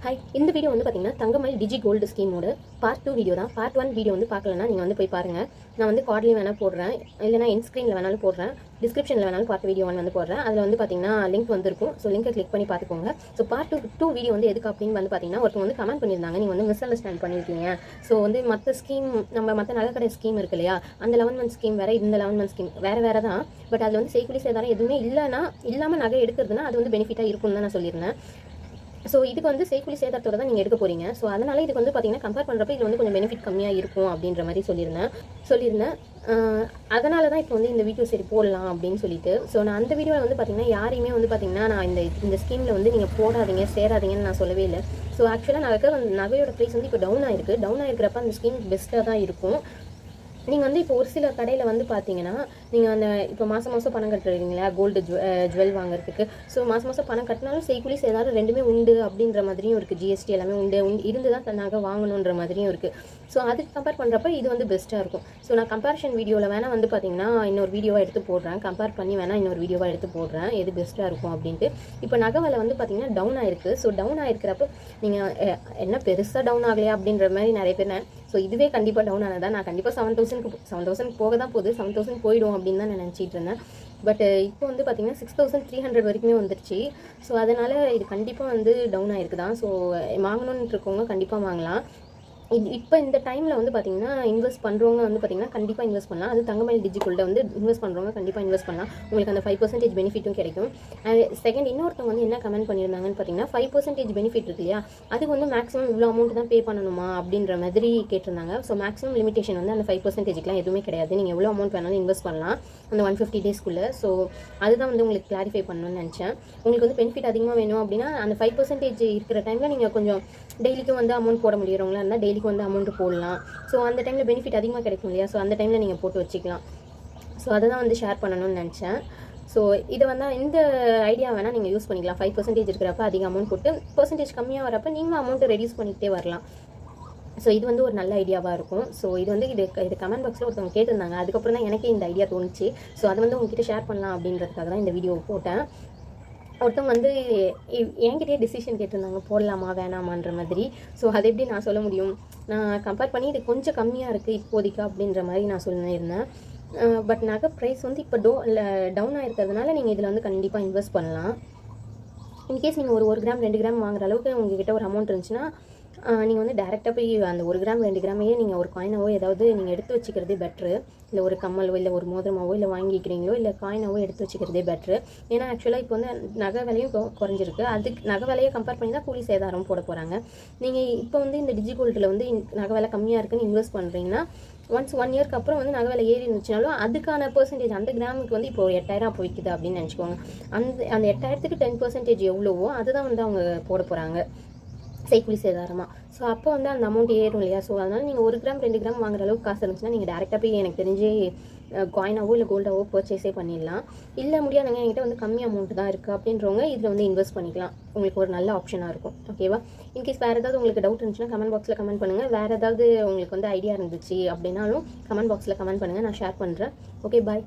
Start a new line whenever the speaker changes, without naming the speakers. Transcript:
Hi, இந்த video வந்து பார்த்தீங்கன்னா தங்கமயில் டிஜி கோல்டு ஸ்கீமோட பார்ட் 2 வீடியோ தான். பார்ட் 1 வீடியோ வந்து பார்க்கலன்னா நீங்கள் வந்து போய் பாருங்கள். நான் வந்து கார்ட்லேயும் வேணால் போடுறேன், இல்லைனா என் ஸ்க்ரீனில் வேணாலும் போடுறேன், டிஸ்கிரிப்ஷனில் வேணாலும் பார்ட் வீடியோ 1 வந்து போடுறேன். அதில் வந்து பார்த்தீங்கன்னா லிங்க் வந்துருக்கும். ஸோ லிங்கை கிளிக் பண்ணி பார்த்துக்கோங்க. ஸோ பார்ட் 2 வீடியோ வந்து எதுக்கு அப்படின்னு வந்து பார்த்தீங்கன்னா ஒருத்தவங்க வந்து கமெண்ட் பண்ணியிருந்தாங்க, நீங்கள் வந்து மிஸ் அண்டர்ஸ்டாண்ட் பண்ணியிருக்கீங்க. ஸோ வந்து மற்ற ஸ்கீம், நம்ம மற்ற நகைக்கடை ஸ்கீம் இருக்கு இல்லையா, அந்த 11 மந்த் ஸ்கீம் வேறு, இந்த 11 மந்த் ஸ்கீம் வேறு தான். பட் அதில் வந்து செய்கூலி சேதாரம் எதுவுமே இல்லாமல் நகை எடுக்கிறதுனா அது வந்து பெனிஃபிட்டாக இருக்கும்னு தான் நான் சொல்லியிருந்தேன். ஸோ இதுக்கு வந்து செய்கூலி சேதாரத்தோட தான் நீங்கள் எடுக்க போகிறீங்க. ஸோ அதனால் இதுக்கு வந்து பார்த்தீங்கன்னா கம்பேர் பண்ணுறப்ப இது வந்து கொஞ்சம் பெனிஃபிட் கம்மியாக இருக்கும் அப்படின்ற மாதிரி சொல்லியிருந்தேன். அதனால தான் இப்போ வந்து இந்த வீடியோ சரி போடலாம் அப்படின்னு சொல்லிட்டு. ஸோ நான் அந்த வீடியோவில் வந்து பார்த்தீங்கன்னா யாரையுமே வந்து பார்த்தீங்கன்னா நான் இந்த ஸ்கீமில் வந்து நீங்கள் போடாதீங்க, சேராதீங்கன்னு நான் சொல்லவே இல்லை. ஸோ ஆக்சுவலாக நகையோட ப்ரைஸ் வந்து இப்போ டவுன் ஆகிருக்கிறப்ப அந்த ஸ்கீம் பெஸ்ட்டாக தான் இருக்கும். நீங்கள் வந்து இப்போ ஒரு சில கடையில் வந்து பார்த்தீங்கன்னா நீங்கள் அந்த இப்போ மாதம் பணம் கட்டுறீங்களா கோல்டு ஜுவல் வாங்குறதுக்கு. ஸோ மாதம் பணம் கட்டினாலும் செய்கூலி சேதாரம் ரெண்டுமே உண்டு அப்படின்ற மாதிரியும் இருக்குது. ஜிஎஸ்டி எல்லாமே இருந்து தான் நகை வாங்கணுன்ற மாதிரியும் இருக்குது. ஸோ அதுக்கு கம்பேர் பண்ணுறப்ப இது வந்து பெஸ்ட்டாக இருக்கும். ஸோ நான் கம்பேரிஷன் வீடியோவில் வேணால் வந்து பார்த்தீங்கன்னா இன்னொரு வீடியோவாக எடுத்து போடுறேன், கம்பேர் பண்ணி வேணால் இன்னொரு வீடியோவாக எடுத்து போடுறேன் எது பெஸ்ட்டாக இருக்கும் அப்படின்ட்டு. இப்போ நகை விலை வந்து பார்த்தீங்கன்னா டவுன் ஆயிருக்கு. ஸோ டவுன் ஆகிருக்கிறப்ப நீங்கள் என்ன பெருசாக டவுன் ஆகலையா அப்படின்ற மாதிரி நிறைய பேர் ஸோ இதுவே கண்டிப்பாக டவுன் ஆனதான். நான் கண்டிப்பாக 7,000 போக தான் போகுது, 7,000 போயிடும் அப்படின்னு தான் நான் நினச்சிட்டு இருந்தேன். பட் இப்போ வந்து பார்த்தீங்கன்னா 6,300 வரைக்குமே வந்துருச்சு. ஸோ அதனால் இது கண்டிப்பாக வந்து டவுன் ஆகிருக்கு தான். ஸோ வாங்கணுன்னு இருக்கவங்க கண்டிப்பாக வாங்கலாம். இப்போ இந்த டைமில் வந்து பார்த்தீங்கன்னா இன்வெஸ்ட் பண்ணுறவங்க வந்து பார்த்தீங்கன்னா கண்டிப்பாக இன்வெஸ்ட் பண்ணலாம். அது தங்கமயில் டிஜி கோல்டை வந்து இன்வெஸ்ட் பண்ணுறவங்க கண்டிப்பாக இன்வெஸ்ட் பண்ணலாம். உங்களுக்கு அந்த 5% பெனிஃபிட்டும் கிடைக்கும். செகண்ட் இன்னொருத்தவங்க வந்து என்ன கமெண்ட் பண்ணியிருந்தாங்கன்னு பார்த்தீங்கன்னா 5% பெனிஃபிட் இருக்கு இல்லையா, அதுக்கு வந்து மேக்ஸிமம் இவ்வளோ அமௌண்ட் தான் பே பண்ணணுமா அப்படின்ற மாதிரி கேட்டிருந்தாங்க. ஸோ மேக்ஸிமம் லிமிடேஷன் வந்து அந்த 5%க்குலாம் எதுவுமே கிடையாது. நீங்கள் எவ்வளோ அமௌண்ட் வேணாலும் இன்வெஸ்ட் பண்ணலாம் அந்த 150 டேஸ்க்குள்ளே. ஸோ அதுதான் வந்து உங்களுக்கு கிளாரிஃபை பண்ணணும்னு நினச்சேன். உங்களுக்கு வந்து பெனிஃபிட் அதிகமாக வேணும் அப்படின்னா அந்த 5% இருக்கிற டைமில் நீங்கள் கொஞ்சம் டெய்லிக்கும் வந்து அமௌண்ட் போட முடியறவங்களா இருந்தால் டெய்லிக்கு வந்து அமௌண்ட் போடலாம். ஸோ அந்த டைமில் பெனிஃபிட் அதிகமாக கிடைக்கும் இல்லையா, ஸோ அந்த டைமில் நீங்கள் போட்டு வச்சுக்கலாம். ஸோ அதை தான் வந்து ஷேர் பண்ணணும்னு நினச்சேன். ஸோ இதை வந்து இந்த ஐடியா வேணால் நீங்கள் யூஸ் பண்ணிக்கலாம். 5% இருக்கிறப்ப அதிக அமௌண்ட் போட்டு பர்சன்டேஜ் கம்மியாக வரப்போ நீங்களும் அமௌண்ட்டை ரெடியூஸ் பண்ணிக்கிட்டே வரலாம். ஸோ இது வந்து ஒரு நல்ல ஐடியாவாக இருக்கும். ஸோ இது வந்து இது கமெண்ட் பாக்ஸில் ஒருத்தவங்க கேட்டிருந்தாங்க. அதுக்கப்புறம் தான் எனக்கே இந்த ஐடியா தோணுச்சு. ஸோ அதை வந்து உங்ககிட்ட ஷேர் பண்ணலாம் அப்படின்றதுக்காக தான் இந்த வீடியோ போட்டேன். ஒருத்தவங்க வந்து என்கிட்டயே டிசிஷன் கேட்டிருந்தாங்க, போடலாமா வேணாமான்ற மாதிரி. ஸோ அதை எப்படி நான் சொல்ல முடியும், நான் கம்பேர் பண்ணி இது கொஞ்சம் கம்மியாக இருக்குது இப்போதைக்கு அப்படின்ற மாதிரி நான் சொல்லியிருந்தேன். பட் நகை ப்ரைஸ் வந்து இப்போ டவுன் ஆகிருக்கிறதுனால நீங்கள் இதில் வந்து கண்டிப்பாக இன்வெஸ்ட் பண்ணலாம். இன்கேஸ் நீங்கள் ஒரு கிராம் 2 கிராம் வாங்குற அளவுக்கு உங்ககிட்ட ஒரு அமௌண்ட் இருந்துச்சுன்னா நீங்கள் வந்து டேரெக்டாக போய் அந்த 1 கிராம் 2 கிராமையே நீங்கள் ஒரு காயினாவோ ஏதாவது நீங்கள் எடுத்து வச்சுக்கிறதே பெட்ரு. இல்லை ஒரு கம்மலோ இல்லை ஒரு மோதிரமாவோ இல்லை வாங்கிக்கிறீங்களோ இல்லை காயினாவோ எடுத்து வச்சுக்கிறதே பெட்ரு. ஏன்னா ஆக்சுவலாக இப்போ வந்து நகை விலையும் குறைஞ்சிருக்கு. அதுக்கு நகை விலையை கம்பேர் பண்ணி தான் கூலி சேதாரம் போட போகிறாங்க. நீங்கள் இப்போ வந்து இந்த டிஜி கோல்டில் வந்து நகை விலை கம்மியாக இருக்குன்னு இன்வெஸ்ட் பண்ணுறீங்கன்னா ஒன்ஸ் 1 இயர்க்கு அப்புறம் வந்து நகை விலை ஏறி இருந்துச்சுனாலும் அதுக்கான பர்சன்டேஜ் அந்த கிராமுக்கு வந்து இப்போ 8,000 அப்போ விற்கிது அப்படின்னு நினச்சிக்கோங்க. அந்த 8,000க்கு 10% எவ்வளவோ அதுதான் வந்து அவங்க போட போகிறாங்க செய்கூலி சேதாரமாக. ஸோ அப்போ வந்து அந்த அமௌண்ட் ஏறும் இல்லையா. ஸோ அதனால் நீங்கள் 1 கிராம் 2 கிராம் வாங்குற அளவுக்கு காசு இருந்துச்சுன்னா நீங்கள் டேரெக்டாக போய் எனக்கு தெரிஞ்சு காயினாவோ இல்லை கோல்டாவோ பர்ச்சேஸே பண்ணிடலாம். இல்லை முடியாதுங்க என்கிட்ட வந்து கம்மி அமௌண்ட் தான் இருக்குது அப்படின்றவங்க இதில் வந்து இன்வெஸ்ட் பண்ணிக்கலாம். உங்களுக்கு ஒரு நல்ல ஆப்ஷனாக இருக்கும். ஓகேவா? இன்கேஸ் வேறு ஏதாவது உங்களுக்கு டவுட் இருந்துச்சுன்னா கமெண்ட் பாக்ஸில் கமெண்ட் பண்ணுங்கள். வேறு ஏதாவது உங்களுக்கு வந்து ஐடியா இருந்துச்சு அப்படின்னாலும் கமெண்ட் பாக்ஸில் கமெண்ட் பண்ணுங்கள், நான் ஷேர் பண்ணுறேன். ஓகே, பாய்.